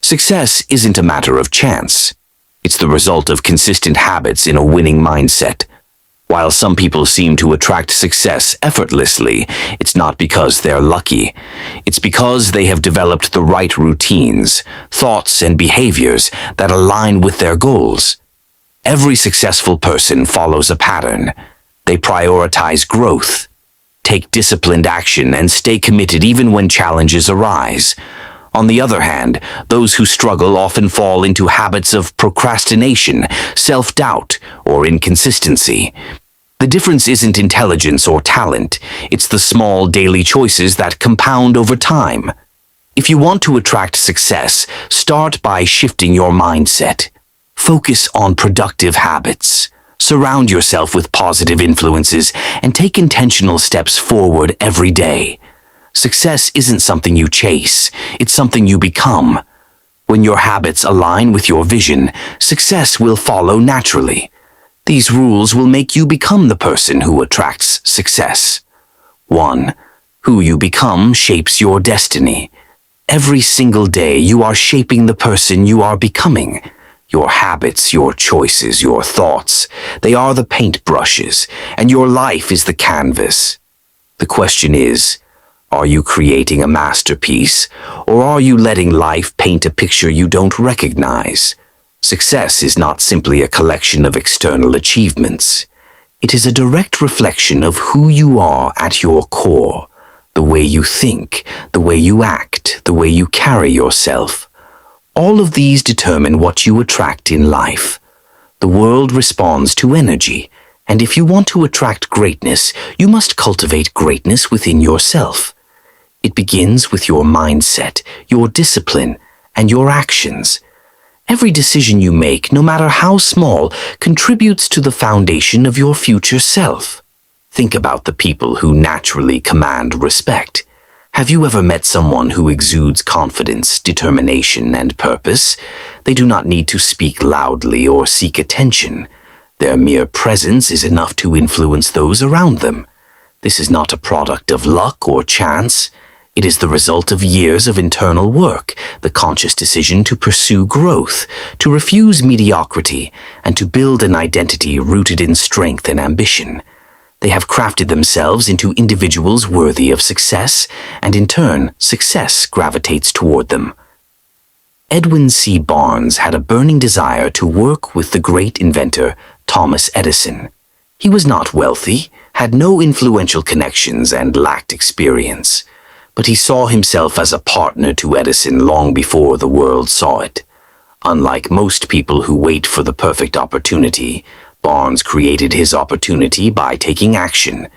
Success isn't a matter of chance. It's the result of consistent habits in a winning mindset. While some people seem to attract success effortlessly, it's not because they're lucky. It's because they have developed the right routines, thoughts, and behaviors that align with their goals. Every successful person follows a pattern. They prioritize growth, take disciplined action, and stay committed even when challenges arise. On the other hand, those who struggle often fall into habits of procrastination, self-doubt, or inconsistency. The difference isn't intelligence or talent, it's the small daily choices that compound over time. If you want to attract success, start by shifting your mindset. Focus on productive habits. Surround yourself with positive influences and take intentional steps forward every day. Success isn't something you chase, it's something you become. When your habits align with your vision, success will follow naturally. These rules will make you become the person who attracts success. 1. Who you become shapes your destiny. Every single day you are shaping the person you are becoming. Your habits, your choices, your thoughts, they are the paintbrushes, and your life is the canvas. The question is, are you creating a masterpiece, or are you letting life paint a picture you don't recognize? Success is not simply a collection of external achievements. It is a direct reflection of who you are at your core, the way you think, the way you act, the way you carry yourself. All of these determine what you attract in life. The world responds to energy, and if you want to attract greatness, you must cultivate greatness within yourself. It begins with your mindset, your discipline, and your actions. Every decision you make, no matter how small, contributes to the foundation of your future self. Think about the people who naturally command respect. Have you ever met someone who exudes confidence, determination, and purpose? They do not need to speak loudly or seek attention. Their mere presence is enough to influence those around them. This is not a product of luck or chance. It is the result of years of internal work, the conscious decision to pursue growth, to refuse mediocrity, and to build an identity rooted in strength and ambition. They have crafted themselves into individuals worthy of success, and in turn, success gravitates toward them. Edwin C. Barnes had a burning desire to work with the great inventor Thomas Edison. He was not wealthy, had no influential connections, and lacked experience. But he saw himself as a partner to Edison long before the world saw it. Unlike most people who wait for the perfect opportunity, Barnes created his opportunity by taking action.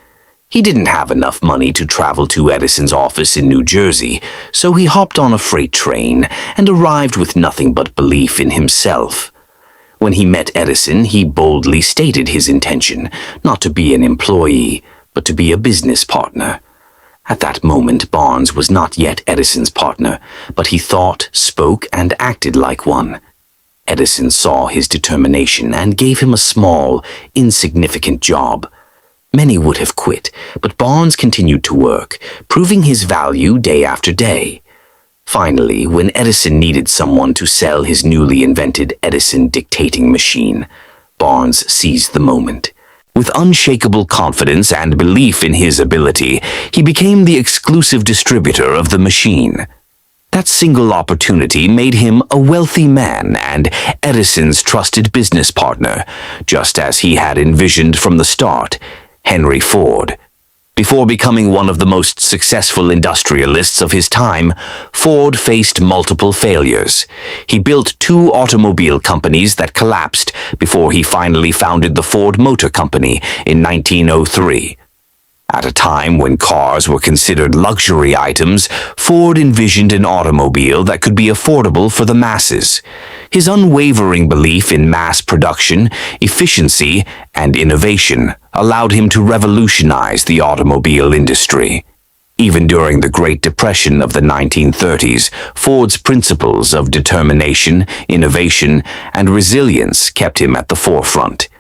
He didn't have enough money to travel to Edison's office in New Jersey, so he hopped on a freight train and arrived with nothing but belief in himself. When he met Edison, he boldly stated his intention, not to be an employee, but to be a business partner. At that moment, Barnes was not yet Edison's partner, but he thought, spoke, and acted like one. Edison saw his determination and gave him a small, insignificant job. Many would have quit, but Barnes continued to work, proving his value day after day. Finally, when Edison needed someone to sell his newly invented Edison dictating machine, Barnes seized the moment. With unshakable confidence and belief in his ability, he became the exclusive distributor of the machine. That single opportunity made him a wealthy man and Edison's trusted business partner, just as he had envisioned from the start, Henry Ford. Before becoming one of the most successful industrialists of his time, Ford faced multiple failures. He built 2 automobile companies that collapsed before he finally founded the Ford Motor Company in 1903. At a time when cars were considered luxury items, Ford envisioned an automobile that could be affordable for the masses. His unwavering belief in mass production, efficiency, and innovation allowed him to revolutionize the automobile industry. Even during the Great Depression of the 1930s, Ford's principles of determination, innovation, and resilience kept him at the forefront.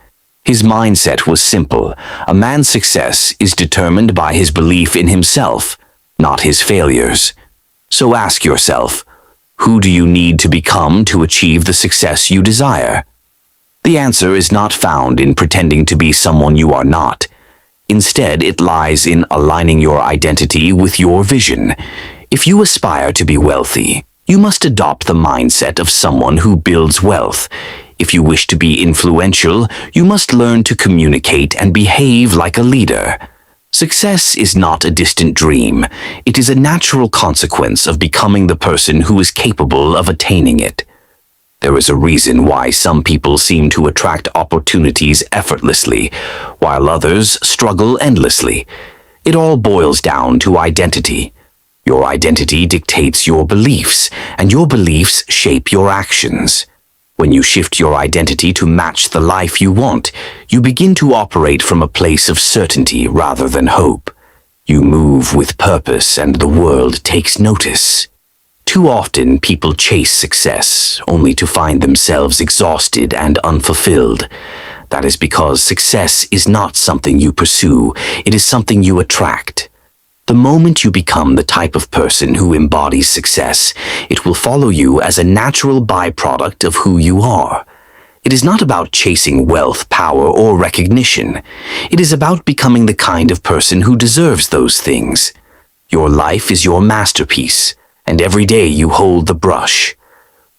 His mindset was simple. A man's success is determined by his belief in himself, not his failures. So ask yourself, Who do you need to become to achieve the success you desire? The answer is not found in pretending to be someone you are not. Instead, it lies in aligning your identity with your vision. If you aspire to be wealthy, you must adopt the mindset of someone who builds wealth. If you wish to be influential, you must learn to communicate and behave like a leader. Success is not a distant dream. It is a natural consequence of becoming the person who is capable of attaining it. There is a reason why some people seem to attract opportunities effortlessly, while others struggle endlessly. It all boils down to identity. Your identity dictates your beliefs, and your beliefs shape your actions. When you shift your identity to match the life you want, you begin to operate from a place of certainty rather than hope. You move with purpose, and the world takes notice. Too often, people chase success only to find themselves exhausted and unfulfilled. That is because success is not something you pursue, it is something you attract. The moment you become the type of person who embodies success, it will follow you as a natural byproduct of who you are. It is not about chasing wealth, power, or recognition. It is about becoming the kind of person who deserves those things. Your life is your masterpiece, and every day you hold the brush.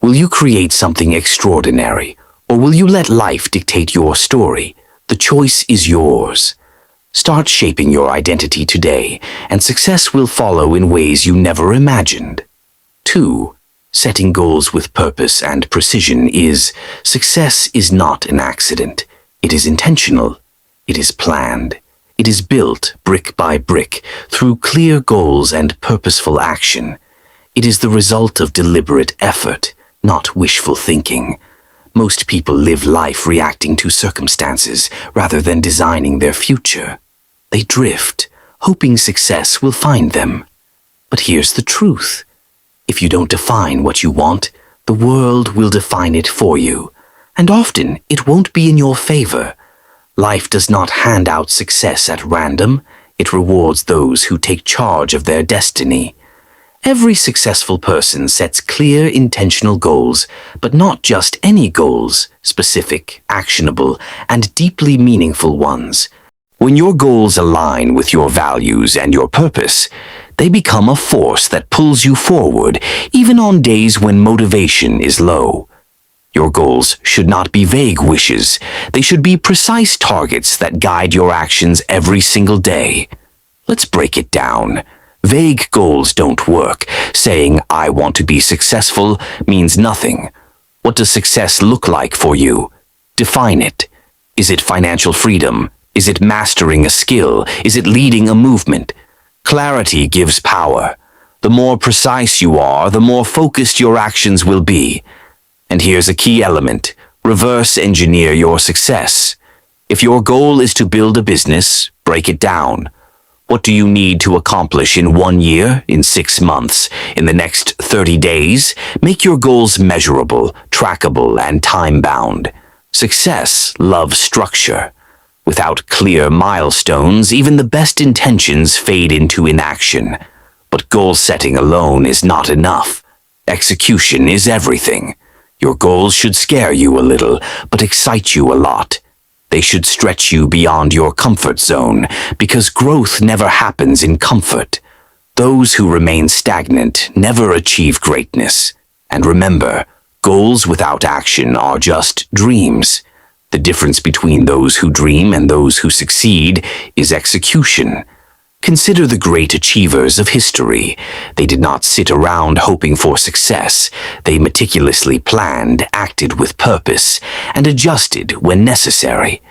Will you create something extraordinary, or will you let life dictate your story? The choice is yours. Start shaping your identity today, and success will follow in ways you never imagined. 2. Setting goals with purpose and precision success is not an accident. It is intentional. It is planned. It is built brick by brick through clear goals and purposeful action. It is the result of deliberate effort, not wishful thinking. Most people live life reacting to circumstances rather than designing their future. They drift, hoping success will find them. But here's the truth. If you don't define what you want, the world will define it for you. And often, it won't be in your favor. Life does not hand out success at random. It rewards those who take charge of their destiny. Every successful person sets clear, intentional goals, but not just any goals, specific, actionable, and deeply meaningful ones. When your goals align with your values and your purpose, they become a force that pulls you forward, even on days when motivation is low. Your goals should not be vague wishes. They should be precise targets that guide your actions every single day. Let's break it down. Vague goals don't work. Saying, "I want to be successful," means nothing. What does success look like for you? Define it. Is it financial freedom? Is it mastering a skill? Is it leading a movement? Clarity gives power. The more precise you are, the more focused your actions will be. And here's a key element. Reverse engineer your success. If your goal is to build a business, break it down. What do you need to accomplish in 1 year, in 6 months, in the next 30 days? Make your goals measurable, trackable, and time-bound. Success loves structure. Without clear milestones, even the best intentions fade into inaction. But goal setting alone is not enough. Execution is everything. Your goals should scare you a little, but excite you a lot. They should stretch you beyond your comfort zone, because growth never happens in comfort. Those who remain stagnant never achieve greatness. And remember, goals without action are just dreams. The difference between those who dream and those who succeed is execution. Consider the great achievers of history. They did not sit around hoping for success. They meticulously planned, acted with purpose, and adjusted when necessary.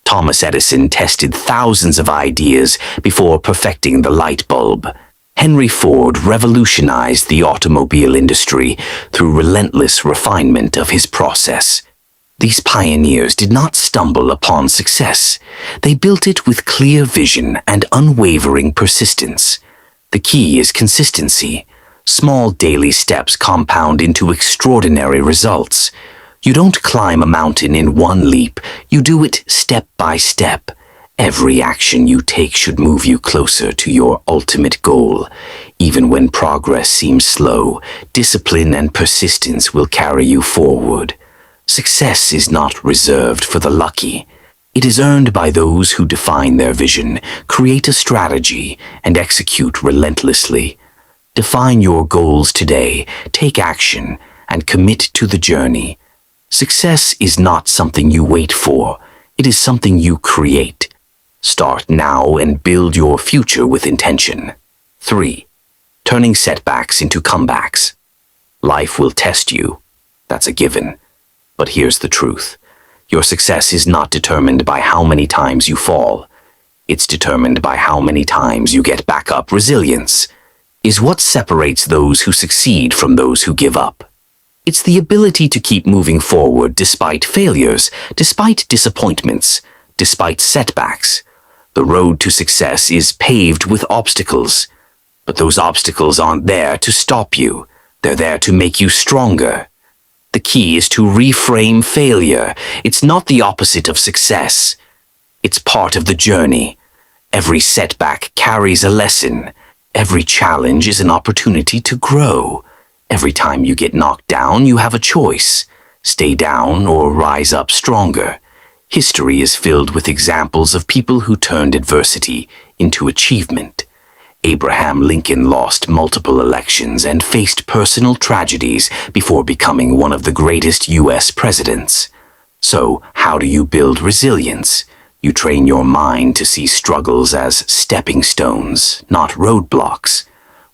Thomas Edison tested thousands of ideas before perfecting the light bulb. Henry Ford revolutionized the automobile industry through relentless refinement of his process. These pioneers did not stumble upon success. They built it with clear vision and unwavering persistence. The key is consistency. Small daily steps compound into extraordinary results. You don't climb a mountain in one leap. You do it step by step. Every action you take should move you closer to your ultimate goal. Even when progress seems slow, discipline and persistence will carry you forward. Success is not reserved for the lucky. It is earned by those who define their vision, create a strategy, and execute relentlessly. Define your goals today, take action, and commit to the journey. Success is not something you wait for. It is something you create. Start now and build your future with intention. 3. Turning setbacks into comebacks. Life will test you. That's a given. But here's the truth. Your success is not determined by how many times you fall. It's determined by how many times you get back up. Resilience is what separates those who succeed from those who give up. It's the ability to keep moving forward despite failures, despite disappointments, despite setbacks. The road to success is paved with obstacles, but those obstacles aren't there to stop you. They're there to make you stronger. The key is to reframe failure. It's not the opposite of success. It's part of the journey. Every setback carries a lesson. Every challenge is an opportunity to grow. Every time you get knocked down, you have a choice. Stay down or rise up stronger. History is filled with examples of people who turned adversity into achievement. Abraham Lincoln lost multiple elections and faced personal tragedies before becoming one of the greatest U.S. presidents. So, how do you build resilience? You train your mind to see struggles as stepping stones, not roadblocks.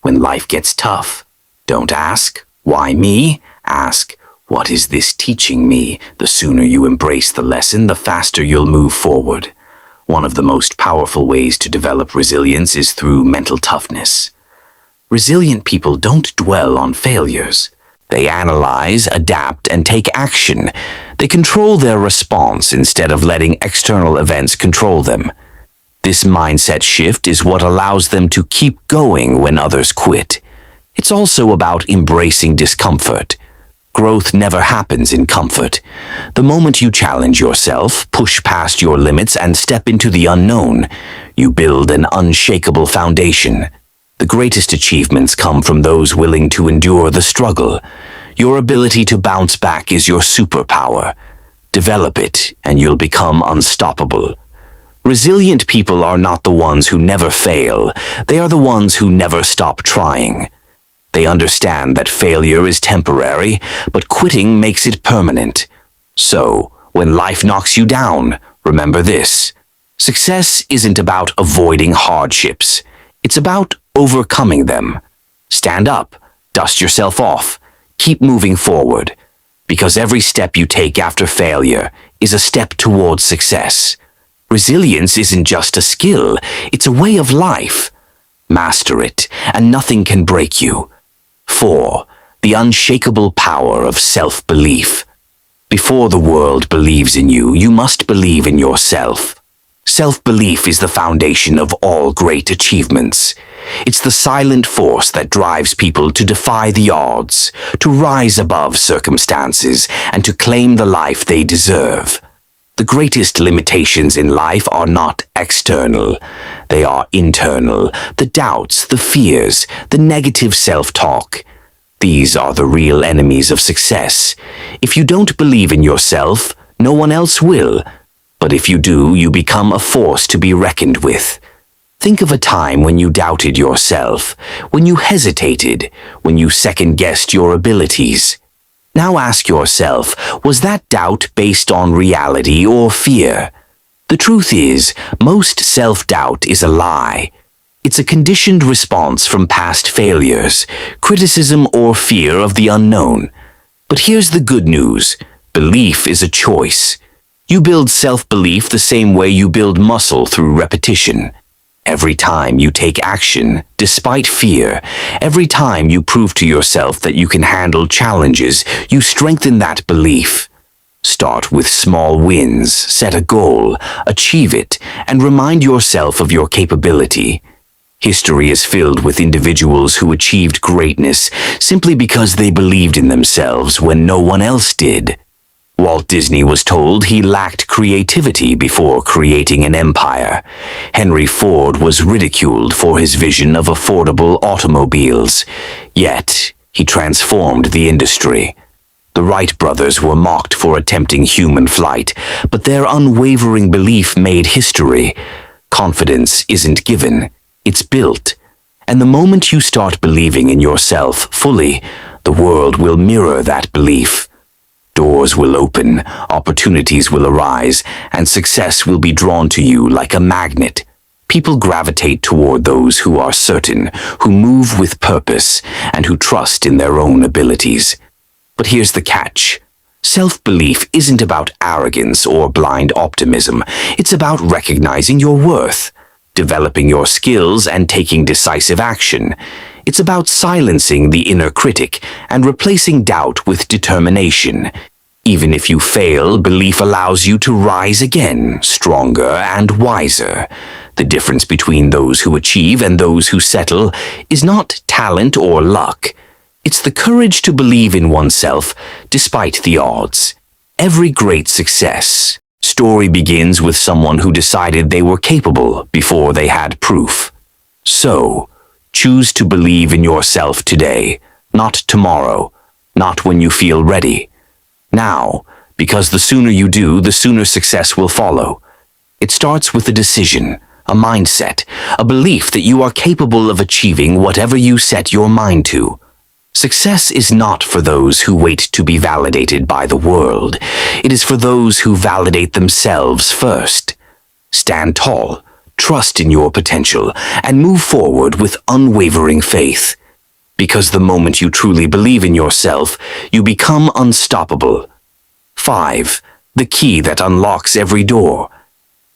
When life gets tough, don't ask, "Why me?" Ask, "What is this teaching me?" The sooner you embrace the lesson, the faster you'll move forward. One of the most powerful ways to develop resilience is through mental toughness. Resilient people don't dwell on failures. They analyze, adapt, and take action. They control their response instead of letting external events control them. This mindset shift is what allows them to keep going when others quit. It's also about embracing discomfort. Growth never happens in comfort. The moment you challenge yourself, push past your limits, and step into the unknown, you build an unshakable foundation. The greatest achievements come from those willing to endure the struggle. Your ability to bounce back is your superpower. Develop it, and you'll become unstoppable. Resilient people are not the ones who never fail. They are the ones who never stop trying. They understand that failure is temporary, but quitting makes it permanent. So, when life knocks you down, remember this. Success isn't about avoiding hardships. It's about overcoming them. Stand up, dust yourself off, keep moving forward, because every step you take after failure is a step towards success. Resilience isn't just a skill, it's a way of life. Master it, and nothing can break you. 4. The unshakable power of self-belief. Before the world believes in you, you must believe in yourself. Self-belief is the foundation of all great achievements. It's the silent force that drives people to defy the odds, to rise above circumstances, and to claim the life they deserve. The greatest limitations in life are not external. They are internal. The doubts, the fears, the negative self-talk. These are the real enemies of success. If you don't believe in yourself, no one else will. But if you do, you become a force to be reckoned with. Think of a time when you doubted yourself, when you hesitated, when you second-guessed your abilities. Now ask yourself, was that doubt based on reality or fear? The truth is, most self-doubt is a lie. It's a conditioned response from past failures, criticism, or fear of the unknown. But here's the good news. Belief is a choice. You build self-belief the same way you build muscle through repetition. Every time you take action, despite fear, every time you prove to yourself that you can handle challenges, you strengthen that belief. Start with small wins, set a goal, achieve it, and remind yourself of your capability. History is filled with individuals who achieved greatness simply because they believed in themselves when no one else did. Walt Disney was told he lacked creativity before creating an empire. Henry Ford was ridiculed for his vision of affordable automobiles. Yet, he transformed the industry. The Wright brothers were mocked for attempting human flight, but their unwavering belief made history. Confidence isn't given, it's built. And the moment you start believing in yourself fully, the world will mirror that belief. Doors will open, opportunities will arise, and success will be drawn to you like a magnet. People gravitate toward those who are certain, who move with purpose, and who trust in their own abilities. But here's the catch. Self-belief isn't about arrogance or blind optimism. It's about recognizing your worth, developing your skills, and taking decisive action. It's about silencing the inner critic and replacing doubt with determination. Even if you fail, belief allows you to rise again, stronger and wiser. The difference between those who achieve and those who settle is not talent or luck. It's the courage to believe in oneself despite the odds. Every great success story begins with someone who decided they were capable before they had proof. So, choose to believe in yourself today, not tomorrow, not when you feel ready. Now, because the sooner you do, the sooner success will follow. It starts with a decision, a mindset, a belief that you are capable of achieving whatever you set your mind to. Success is not for those who wait to be validated by the world. It is for those who validate themselves first. Stand tall, trust in your potential, and move forward with unwavering faith. Because the moment you truly believe in yourself, you become unstoppable. 5. The key that unlocks every door.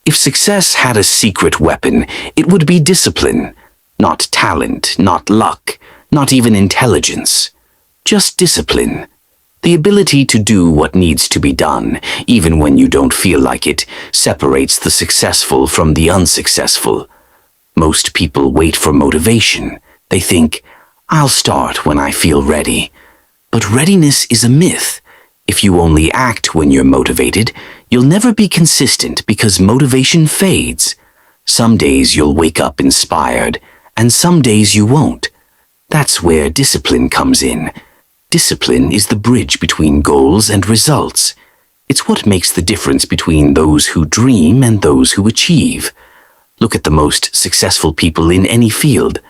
If success had a secret weapon, it would be discipline. Not talent, not luck, not even intelligence. Just discipline. The ability to do what needs to be done, even when you don't feel like it, separates the successful from the unsuccessful. Most people wait for motivation. They think, I'll start when I feel ready. But readiness is a myth. If you only act when you're motivated, you'll never be consistent because motivation fades. Some days you'll wake up inspired, and some days you won't. That's where discipline comes in. Discipline is the bridge between goals and results. It's what makes the difference between those who dream and those who achieve. Look at the most successful people in any field.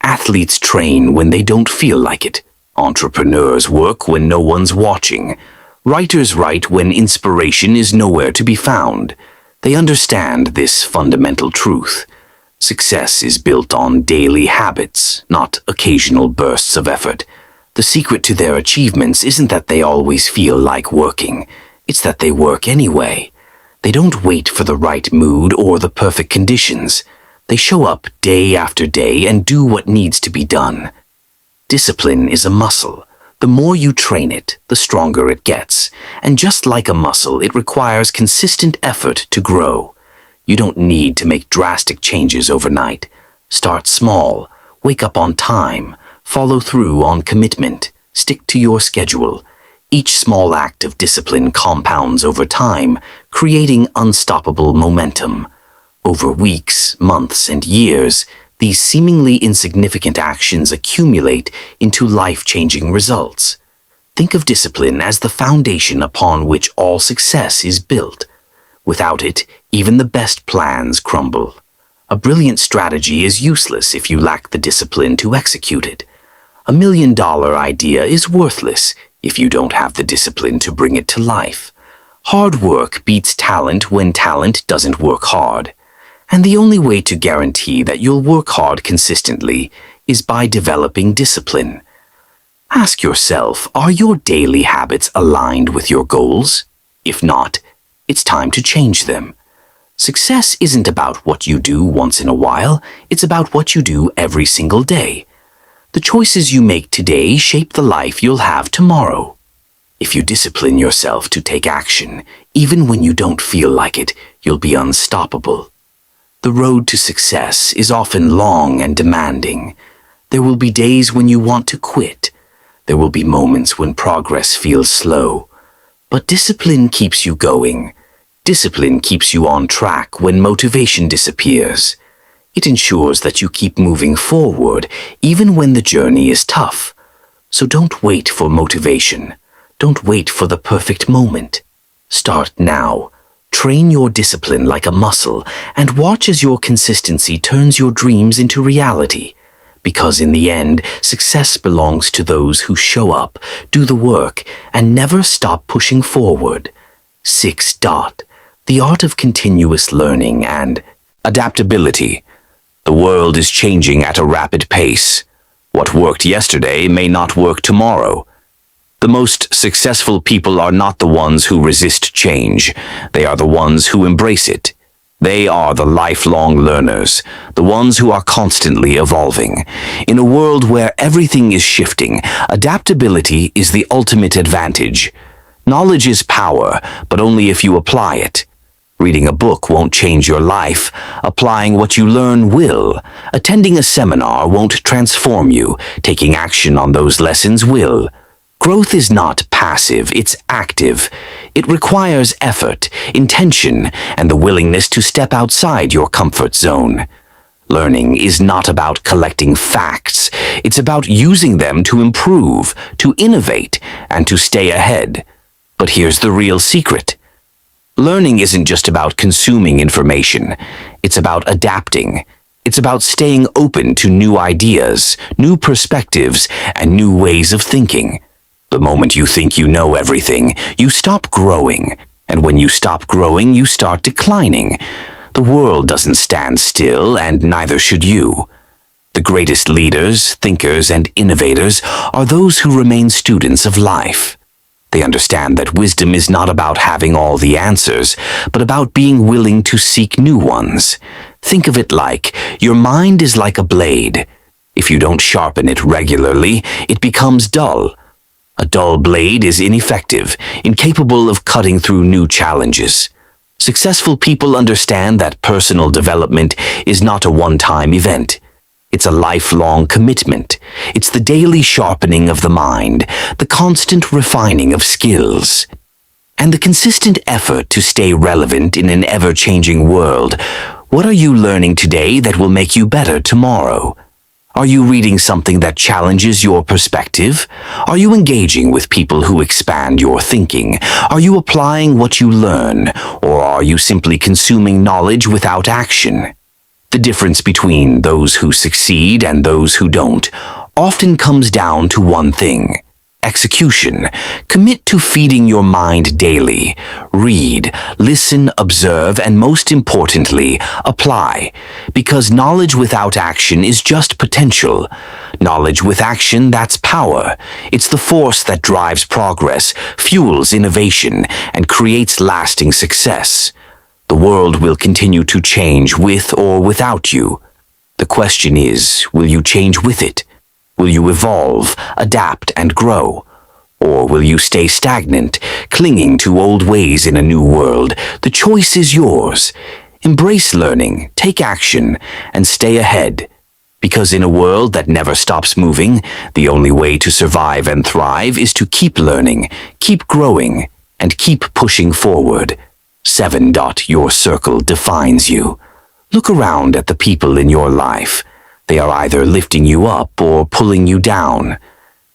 Athletes train when they don't feel like it. Entrepreneurs work when no one's watching. Writers write when inspiration is nowhere to be found. They understand this fundamental truth. Success is built on daily habits, not occasional bursts of effort. The secret to their achievements isn't that they always feel like working. It's that they work anyway. They don't wait for the right mood or the perfect conditions. They show up day after day and do what needs to be done. Discipline is a muscle. The more you train it, the stronger it gets. And just like a muscle, it requires consistent effort to grow. You don't need to make drastic changes overnight. Start small, wake up on time, follow through on commitment, stick to your schedule. Each small act of discipline compounds over time, creating unstoppable momentum. Over weeks, months, and years, these seemingly insignificant actions accumulate into life-changing results. Think of discipline as the foundation upon which all success is built. Without it, even the best plans crumble. A brilliant strategy is useless if you lack the discipline to execute it. $1 million idea is worthless if you don't have the discipline to bring it to life. Hard work beats talent when talent doesn't work hard. And the only way to guarantee that you'll work hard consistently is by developing discipline. Ask yourself, are your daily habits aligned with your goals? If not, it's time to change them. Success isn't about what you do once in a while, it's about what you do every single day. The choices you make today shape the life you'll have tomorrow. If you discipline yourself to take action, even when you don't feel like it, you'll be unstoppable. The road to success is often long and demanding. There will be days when you want to quit. There will be moments when progress feels slow. But discipline keeps you going. Discipline keeps you on track when motivation disappears. It ensures that you keep moving forward even when the journey is tough. So don't wait for motivation. Don't wait for the perfect moment. Start now. Train your discipline like a muscle and watch as your consistency turns your dreams into reality. Because in the end, success belongs to those who show up, do the work, and never stop pushing forward. 6. The art of continuous learning and adaptability. The world is changing at a rapid pace. What worked yesterday may not work tomorrow. The most successful people are not the ones who resist change. They are the ones who embrace it. They are the lifelong learners, the ones who are constantly evolving. In a world where everything is shifting, adaptability is the ultimate advantage. Knowledge is power, but only if you apply it. Reading a book won't change your life. Applying what you learn will. Attending a seminar won't transform you. Taking action on those lessons will. Growth is not passive, it's active. It requires effort, intention, and the willingness to step outside your comfort zone. Learning is not about collecting facts. It's about using them to improve, to innovate, and to stay ahead. But here's the real secret. Learning isn't just about consuming information. It's about adapting. It's about staying open to new ideas, new perspectives, and new ways of thinking. The moment you think you know everything, you stop growing. And when you stop growing, you start declining. The world doesn't stand still, and neither should you. The greatest leaders, thinkers, and innovators are those who remain students of life. They understand that wisdom is not about having all the answers, but about being willing to seek new ones. Think of it like your mind is like a blade. If you don't sharpen it regularly, it becomes dull. A dull blade is ineffective, incapable of cutting through new challenges. Successful people understand that personal development is not a one-time event. It's a lifelong commitment. It's the daily sharpening of the mind, the constant refining of skills, and the consistent effort to stay relevant in an ever-changing world. What are you learning today that will make you better tomorrow? Are you reading something that challenges your perspective? Are you engaging with people who expand your thinking? Are you applying what you learn, or are you simply consuming knowledge without action? The difference between those who succeed and those who don't often comes down to one thing: execution. Commit to feeding your mind daily. Read, listen, observe, and most importantly, apply. Because knowledge without action is just potential. Knowledge with action, that's power. It's the force that drives progress, fuels innovation, and creates lasting success. The world will continue to change with or without you. The question is, will you change with it? Will you evolve, adapt, and grow? Or will you stay stagnant, clinging to old ways in a new world? The choice is yours. Embrace learning, take action, and stay ahead. Because in a world that never stops moving, the only way to survive and thrive is to keep learning, keep growing, and keep pushing forward. 7. Your circle defines you. Look around at the people in your life. They are either lifting you up or pulling you down.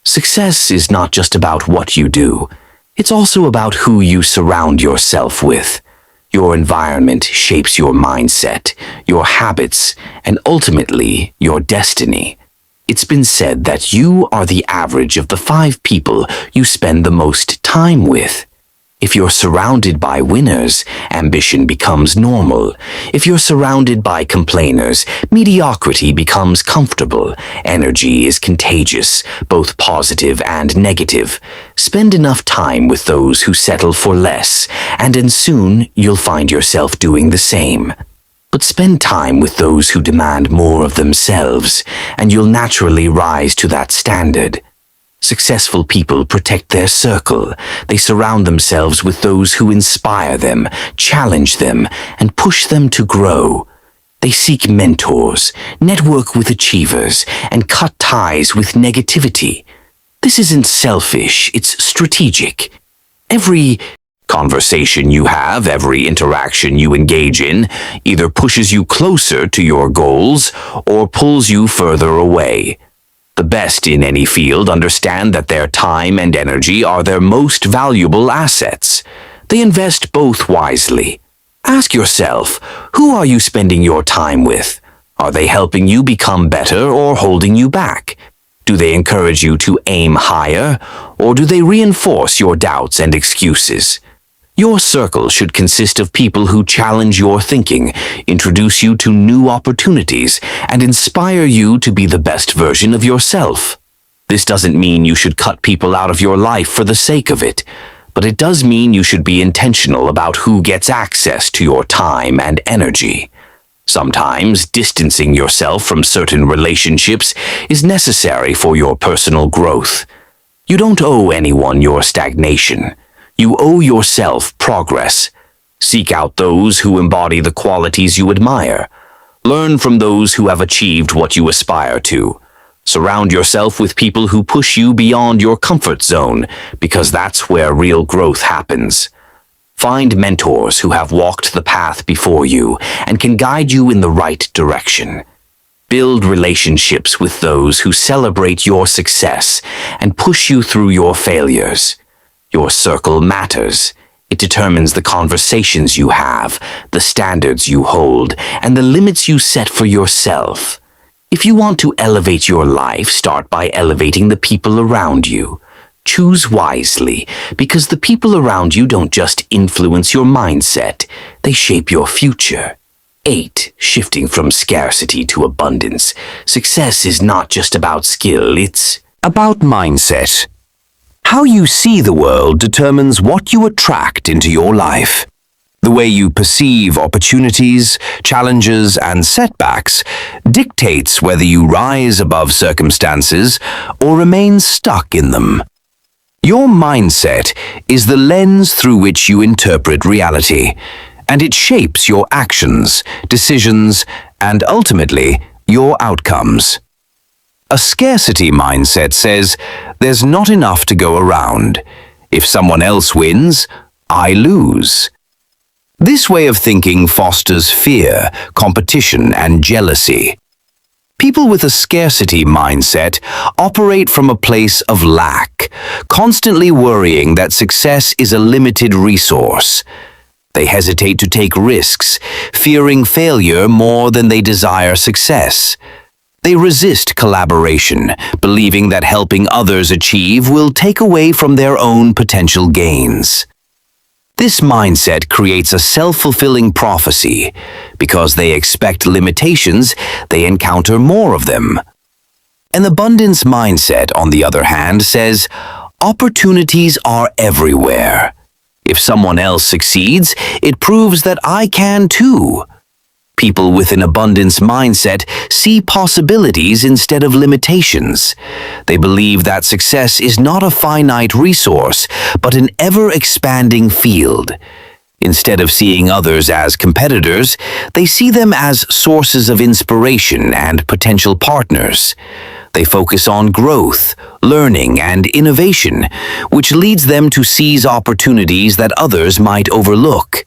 Success is not just about what you do. It's also about who you surround yourself with. Your environment shapes your mindset, your habits, and ultimately your destiny. It's been said that you are the average of the 5 people you spend the most time with. If you're surrounded by winners, ambition becomes normal. If you're surrounded by complainers, mediocrity becomes comfortable. Energy is contagious, both positive and negative. Spend enough time with those who settle for less, and soon you'll find yourself doing the same. But spend time with those who demand more of themselves, and you'll naturally rise to that standard. Successful people protect their circle. They surround themselves with those who inspire them, challenge them, and push them to grow. They seek mentors, network with achievers, and cut ties with negativity. This isn't selfish, it's strategic. Every conversation you have, every interaction you engage in, either pushes you closer to your goals or pulls you further away. The best in any field understand that their time and energy are their most valuable assets. They invest both wisely. Ask yourself, who are you spending your time with? Are they helping you become better or holding you back? Do they encourage you to aim higher, or do they reinforce your doubts and excuses? Your circle should consist of people who challenge your thinking, introduce you to new opportunities, and inspire you to be the best version of yourself. This doesn't mean you should cut people out of your life for the sake of it, but it does mean you should be intentional about who gets access to your time and energy. Sometimes distancing yourself from certain relationships is necessary for your personal growth. You don't owe anyone your stagnation. You owe yourself progress. Seek out those who embody the qualities you admire. Learn from those who have achieved what you aspire to. Surround yourself with people who push you beyond your comfort zone, because that's where real growth happens. Find mentors who have walked the path before you and can guide you in the right direction. Build relationships with those who celebrate your success and push you through your failures. Your circle matters. It determines the conversations you have, the standards you hold, and the limits you set for yourself. If you want to elevate your life, start by elevating the people around you. Choose wisely, because the people around you don't just influence your mindset, they shape your future. 8. Shifting from scarcity to abundance. Success is not just about skill, it's about mindset. How you see the world determines what you attract into your life. The way you perceive opportunities, challenges, and setbacks dictates whether you rise above circumstances or remain stuck in them. Your mindset is the lens through which you interpret reality, and it shapes your actions, decisions, and ultimately, your outcomes. A scarcity mindset says, there's not enough to go around. If someone else wins, I lose. This way of thinking fosters fear, competition, and jealousy. People with a scarcity mindset operate from a place of lack, constantly worrying that success is a limited resource. They hesitate to take risks, fearing failure more than they desire success. They resist collaboration, believing that helping others achieve will take away from their own potential gains. This mindset creates a self-fulfilling prophecy. Because they expect limitations, they encounter more of them. An abundance mindset, on the other hand, says, opportunities are everywhere. If someone else succeeds, it proves that I can too. People with an abundance mindset see possibilities instead of limitations. They believe that success is not a finite resource, but an ever-expanding field. Instead of seeing others as competitors, they see them as sources of inspiration and potential partners. They focus on growth, learning, and innovation, which leads them to seize opportunities that others might overlook.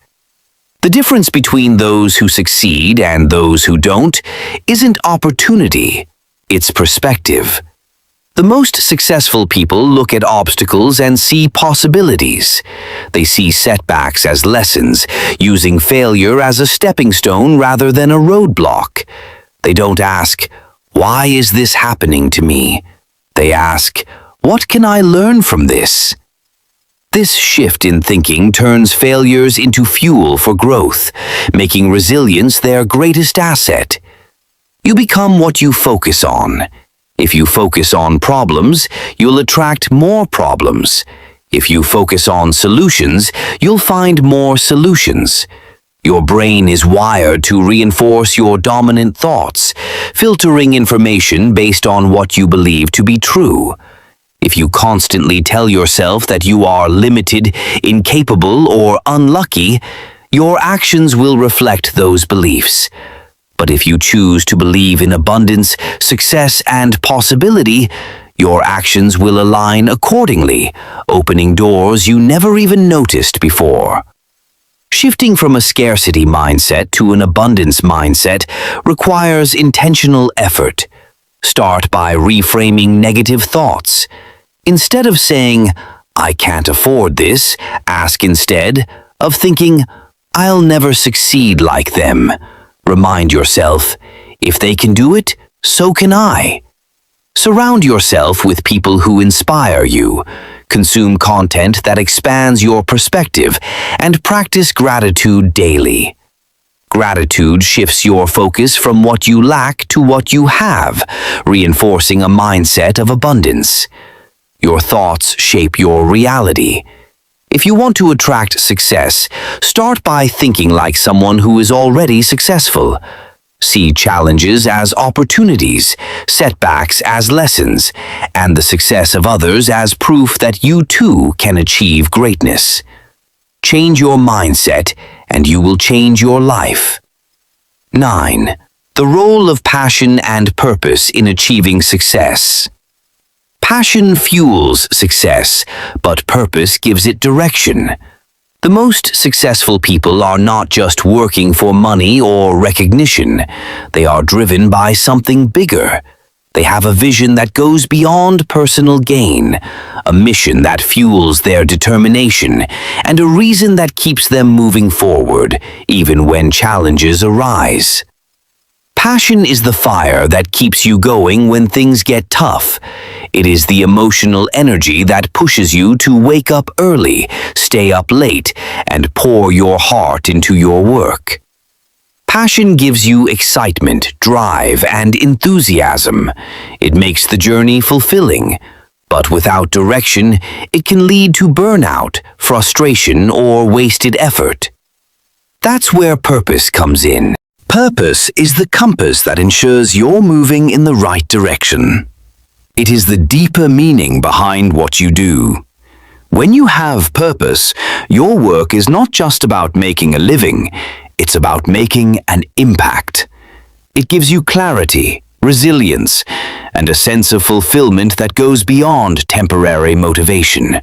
The difference between those who succeed and those who don't isn't opportunity, it's perspective. The most successful people look at obstacles and see possibilities. They see setbacks as lessons, using failure as a stepping stone rather than a roadblock. They don't ask, why is this happening to me? They ask, what can I learn from this? This shift in thinking turns failures into fuel for growth, making resilience their greatest asset. You become what you focus on. If you focus on problems, you'll attract more problems. If you focus on solutions, you'll find more solutions. Your brain is wired to reinforce your dominant thoughts, filtering information based on what you believe to be true. If you constantly tell yourself that you are limited, incapable, or unlucky, your actions will reflect those beliefs. But if you choose to believe in abundance, success, and possibility, Your actions will align accordingly, opening doors you never even noticed before. Shifting from a scarcity mindset to an abundance mindset requires intentional effort. Start by reframing negative thoughts. Instead of saying, "I can't afford this," ask instead of thinking, "I'll never succeed like them." Remind yourself, "If they can do it, so can I." Surround yourself with people who inspire you. Consume content that expands your perspective and practice gratitude daily. Gratitude shifts your focus from what you lack to what you have, reinforcing a mindset of abundance. Your thoughts shape your reality. If you want to attract success, start by thinking like someone who is already successful. See challenges as opportunities, setbacks as lessons, and the success of others as proof that you too can achieve greatness. Change your mindset, and you will change your life. 9. The role of passion and purpose in achieving success. Passion fuels success, but purpose gives it direction. The most successful people are not just working for money or recognition. They are driven by something bigger. They have a vision that goes beyond personal gain, a mission that fuels their determination, and a reason that keeps them moving forward, even when challenges arise. Passion is the fire that keeps you going when things get tough. It is the emotional energy that pushes you to wake up early, stay up late, and pour your heart into your work. Passion gives you excitement, drive, and enthusiasm. It makes the journey fulfilling. But without direction, it can lead to burnout, frustration, or wasted effort. That's where purpose comes in. Purpose is the compass that ensures you're moving in the right direction. It is the deeper meaning behind what you do. When you have purpose, your work is not just about making a living, it's about making an impact. It gives you clarity, resilience, and a sense of fulfillment that goes beyond temporary motivation.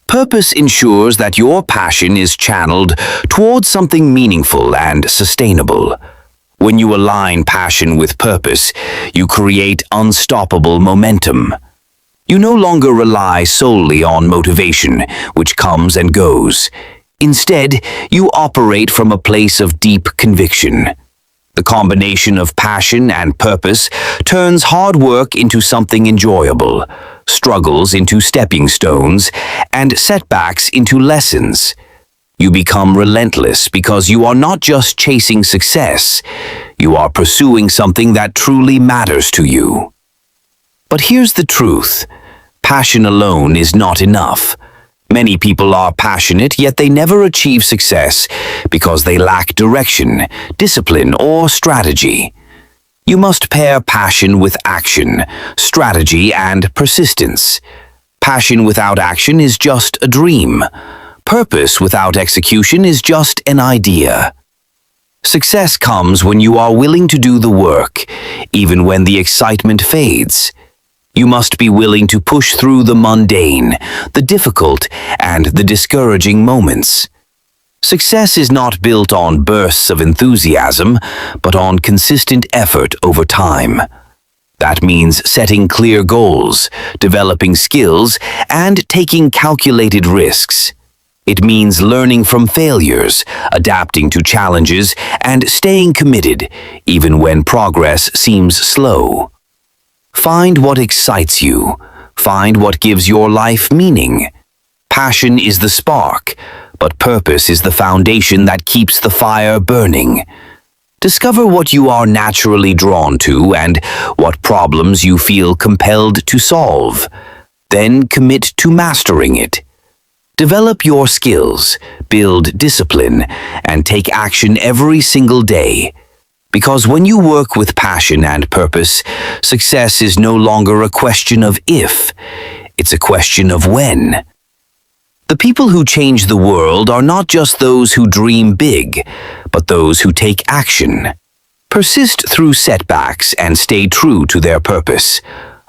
Purpose ensures that your passion is channeled towards something meaningful and sustainable. When you align passion with purpose, you create unstoppable momentum. You no longer rely solely on motivation, which comes and goes. Instead, you operate from a place of deep conviction. The combination of passion and purpose turns hard work into something enjoyable, struggles into stepping stones, and setbacks into lessons. You become relentless because you are not just chasing success, you are pursuing something that truly matters to you. But here's the truth: passion alone is not enough. Many people are passionate, yet they never achieve success because they lack direction, discipline, or strategy. You must pair passion with action, strategy, and persistence. Passion without action is just a dream. Purpose without execution is just an idea. Success comes when you are willing to do the work, even when the excitement fades. You must be willing to push through the mundane, the difficult, and the discouraging moments. Success is not built on bursts of enthusiasm, but on consistent effort over time. That means setting clear goals, developing skills, and taking calculated risks. It means learning from failures, adapting to challenges, and staying committed, even when progress seems slow. Find what excites you. Find what gives your life meaning. Passion is the spark, but purpose is the foundation that keeps the fire burning. Discover what you are naturally drawn to and what problems you feel compelled to solve. Then commit to mastering it. Develop your skills, build discipline, and take action every single day. Because when you work with passion and purpose, success is no longer a question of if, it's a question of when. The people who change the world are not just those who dream big, but those who take action. Persist through setbacks and stay true to their purpose.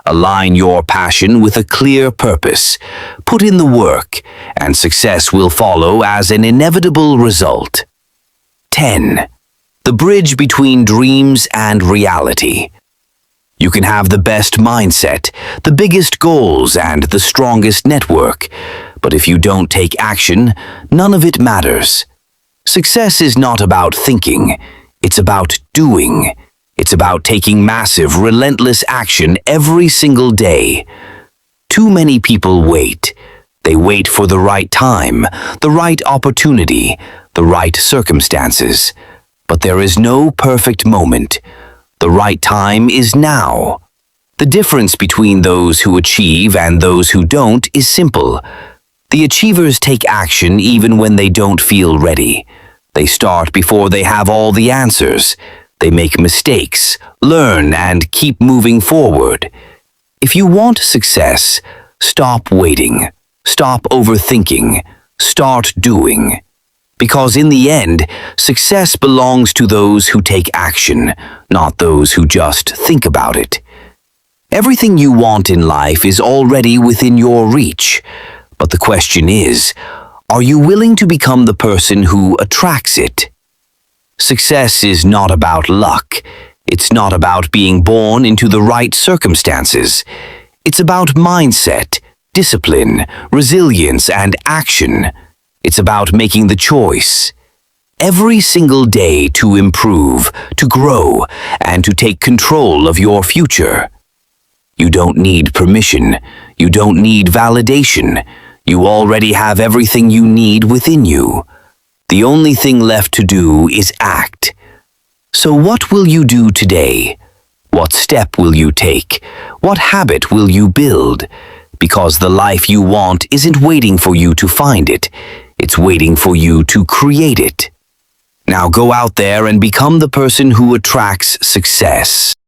Align your passion with a clear purpose. Put in the work, and success will follow as an inevitable result. 10. The bridge between dreams and reality. You can have the best mindset, the biggest goals, and the strongest network, but if you don't take action, none of it matters. Success is not about thinking, it's about doing. It's about taking massive, relentless action every single day. Too many people wait. They wait for the right time, the right opportunity, the right circumstances. But there is no perfect moment. The right time is now. The difference between those who achieve and those who don't is simple. The achievers take action even when they don't feel ready. They start before they have all the answers. They make mistakes, learn, and keep moving forward. If you want success, stop waiting. Stop overthinking. Start doing. Because in the end, success belongs to those who take action, not those who just think about it. Everything you want in life is already within your reach. But the question is, are you willing to become the person who attracts it? Success is not about luck. It's not about being born into the right circumstances. It's about mindset, discipline, resilience, and action. It's about making the choice every single day to improve, to grow, and to take control of your future. You don't need permission. You don't need validation. You already have everything you need within you. The only thing left to do is act. So what will you do today? What step will you take? What habit will you build? Because the life you want isn't waiting for you to find it. It's waiting for you to create it. Now go out there and become the person who attracts success.